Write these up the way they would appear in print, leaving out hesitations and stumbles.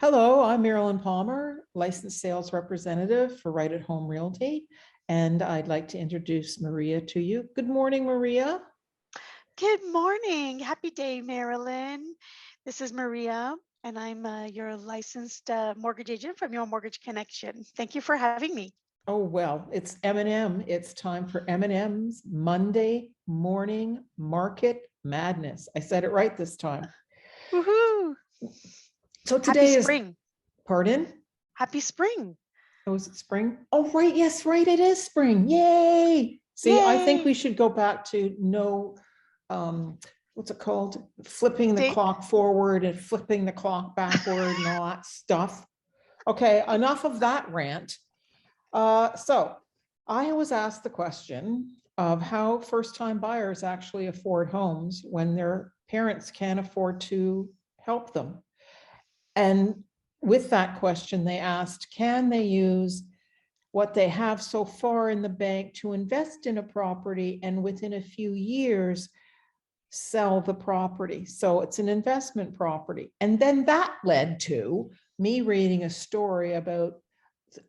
Hello, I'm Marilyn Palmer, licensed sales representative for Right at Home Realty, and I'd like to introduce Maria to you. Good morning, Maria. Good morning. Happy day, Marilyn. This is Maria, and I'm your licensed mortgage agent from Your Mortgage Connection. Thank you for having me. Oh, well, it's M&M. It's time for M&M's Monday Morning Market Madness. I said it right this time. Woohoo! So Happy today is, spring. pardon? Happy spring. Oh, is it spring? Oh, right. Yes, right. It is spring. Yay. See, I think Yay! we should go back to what's it called? Flipping the Date. clock forward and flipping the clock backward and all that stuff. Okay, enough of that rant. So I was asked the question of how first-time buyers actually afford homes when their parents can't afford to help them. And with that question, they asked, can they use what they have so far in the bank to invest in a property and within a few years sell the property? So it's an investment property. And then that led to me reading a story about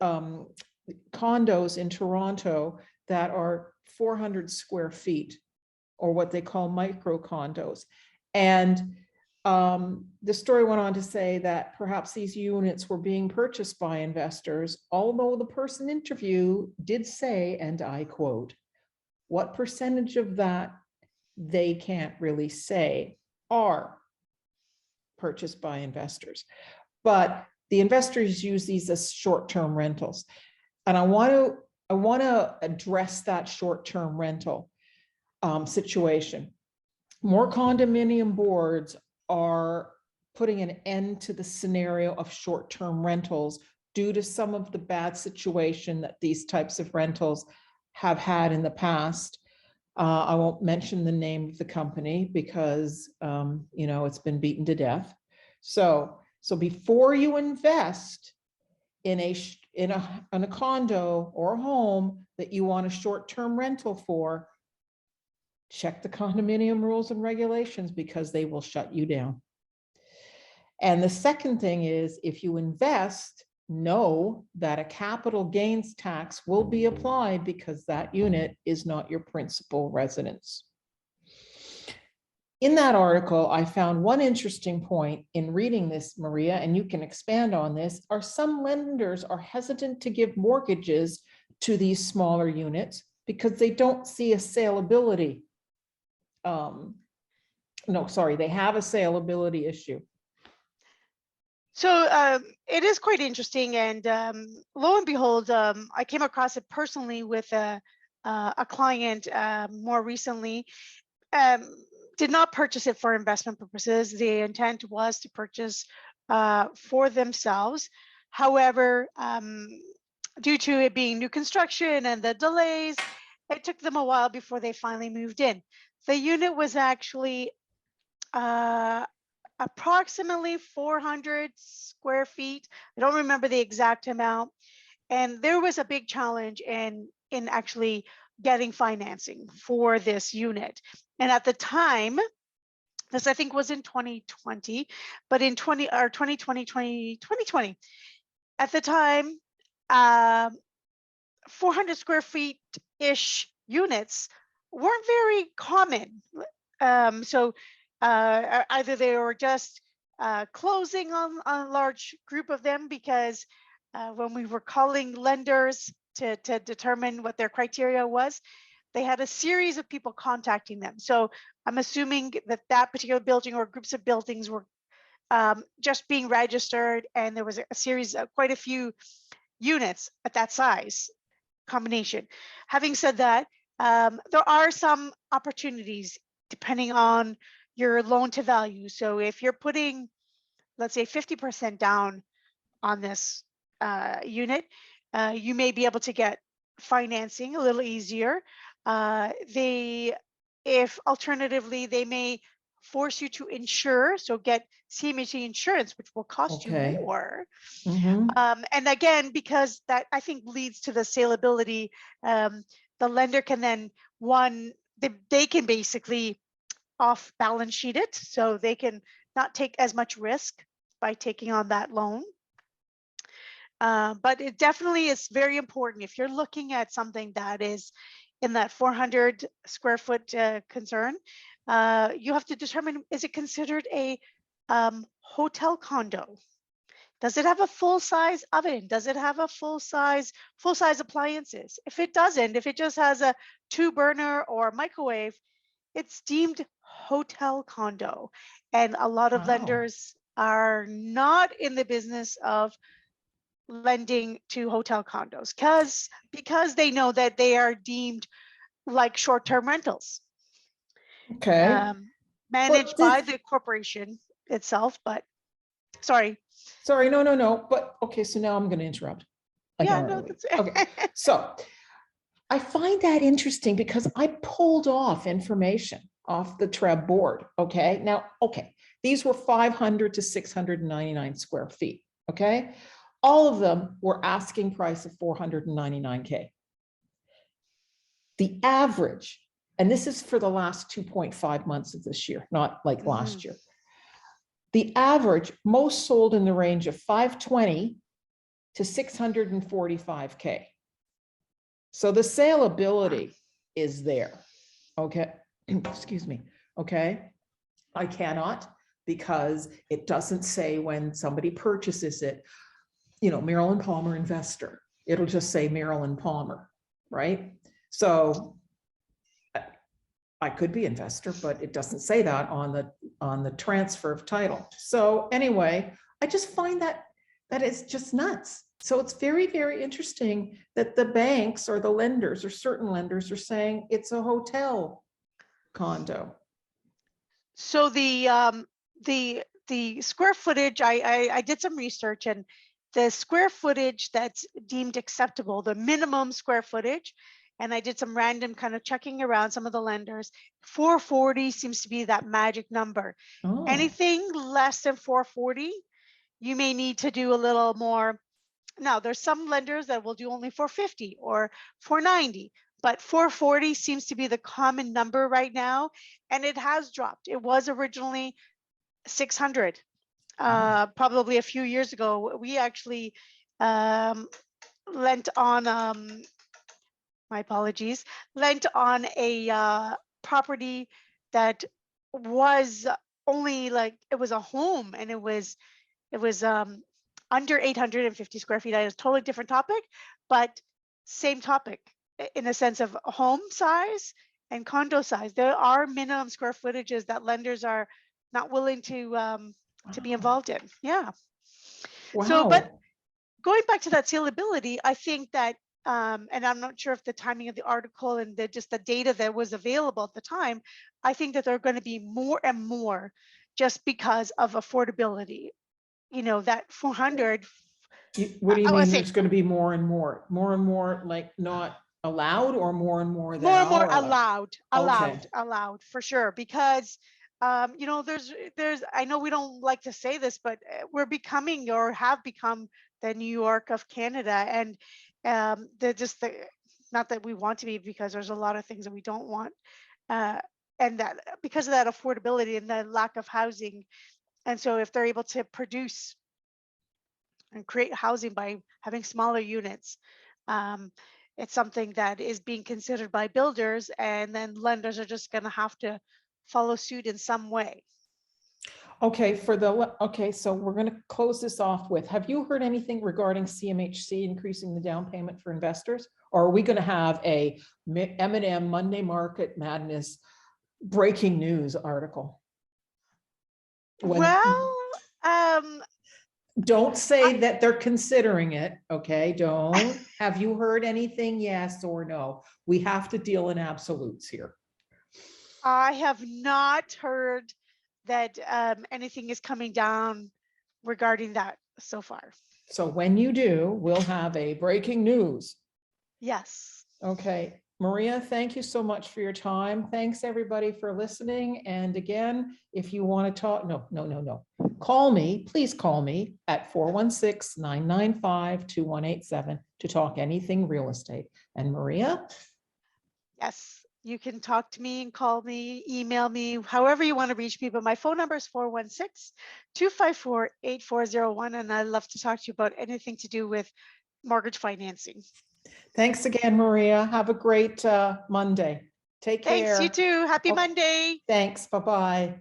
condos in Toronto that are 400 square feet, or what they call micro condos. And the story went on to say that perhaps these units were being purchased by investors, although the person interviewed did say, and I quote, what percentage of that they can't really say are purchased by investors. But the investors use these as short-term rentals. And I want to address that short-term rental situation. More condominium boards are putting an end to the scenario of short-term rentals due to some of the bad situation that these types of rentals have had in the past. I won't mention the name of the company because it's been beaten to death. So before you invest in a condo or a home that you want a short-term rental for, check the condominium rules and regulations because they will shut you down. And the second thing is, if you invest, know that a capital gains tax will be applied because that unit is not your principal residence. In that article, I found one interesting point in reading this, Maria, and you can expand on this, are some lenders are hesitant to give mortgages to these smaller units because they don't see a saleability. They have a saleability issue. So it is quite interesting, and lo and behold, I came across it personally with a client more recently. Did not purchase it for investment purposes. The intent was to purchase for themselves. However, due to it being new construction and the delays, it took them a while before they finally moved in. The unit was actually approximately 400 square feet. I don't remember the exact amount. And there was a big challenge in actually getting financing for this unit. And at the time, this I think was in 2020, but in 2020, at the time, 400 square feet-ish units weren't very common. So either they were just closing on a large group of them because when we were calling lenders to determine what their criteria was, they had a series of people contacting them. So I'm assuming that that particular building or groups of buildings were just being registered, and there was a series of quite a few units at that size combination. Having said that, there are some opportunities depending on your loan to value. So if you're putting, let's say 50% down on this unit, you may be able to get financing a little easier. If alternatively, they may force you to insure, so get CMHC insurance, which will cost you more. And again, because that I think leads to the saleability, the lender can then they can basically off balance sheet it, so they can not take as much risk by taking on that loan. But it definitely is very important if you're looking at something that is in that 400 square foot concern. You have to determine, is it considered a hotel condo? Does it have a full-size oven? Does it have a full-size appliances? If it doesn't, if it just has a 2-burner or microwave, it's deemed hotel condo. And a lot of Wow. lenders are not in the business of lending to hotel condos because they know that they are deemed like short-term rentals, Okay. managed by the corporation itself. But sorry. No. But okay, so now I'm going to interrupt. Yeah, no, that's Okay. So I find that interesting because I pulled off information off the TREB board. Okay. Now, okay. These were 500 to 699 square feet. Okay. All of them were asking price of $499K. The average, and this is for the last 2.5 months of this year, not like last year. The average, most sold in the range of 520 to 645K. So the saleability is there. Okay. Excuse me. Okay. I cannot, because it doesn't say when somebody purchases it, you know, Marilyn Palmer investor. It'll just say Marilyn Palmer, right? So I could be investor, but it doesn't say that on the transfer of title. So anyway, I just find that is just nuts. So it's very, very interesting that the banks or the lenders or certain lenders are saying it's a hotel condo. So the square footage, I did some research, and the square footage that's deemed acceptable, the minimum square footage, and I did some random kind of checking around some of the lenders, 440 seems to be that magic number. Oh. Anything less than 440, you may need to do a little more. Now, there's some lenders that will do only 450 or 490, but 440 seems to be the common number right now, and it has dropped. It was originally 600. Probably a few years ago. We actually lent on, my apologies, lent on a property that was only like, it was a home, and it was under 850 square feet. It's a totally different topic, but same topic in a sense of home size and condo size. There are minimum square footages that lenders are not willing to be involved in. Yeah. Wow. So, but going back to that saleability, I think that, and I'm not sure if the timing of the article and just the data that was available at the time, I think that there are going to be more and more just because of affordability. You know, that 400. What do you mean say there's going to be more and more, like not allowed, or more and more that more and more are allowed for sure, because you know, there's I know we don't like to say this, but we're becoming, or have become, the New York of Canada, and not that we want to be, because there's a lot of things that we don't want, and that because of that affordability and the lack of housing. And so if they're able to produce and create housing by having smaller units, it's something that is being considered by builders, and then lenders are just going to have to follow suit in some way. Okay, so we're going to close this off with, have you heard anything regarding CMHC increasing the down payment for investors? Or are we going to have a M&M Monday Market Madness breaking news article? Don't say that they're considering it, okay? Don't. Have you heard anything? Yes or no? We have to deal in absolutes here. I have not heard that anything is coming down regarding that so far. So when you do, we'll have a breaking news. Yes. Okay. Maria, thank you so much for your time. Thanks everybody for listening. And again, if you want to talk, no. Call me, please call me at 416-995-2187 to talk anything real estate. And Maria? Yes. You can talk to me and call me, email me, however you want to reach me. But my phone number is 416-254-8401. And I'd love to talk to you about anything to do with mortgage financing. Thanks again, Maria. Have a great Monday. Take Thanks, you care. too. Happy Oh, Monday. thanks. Bye-bye.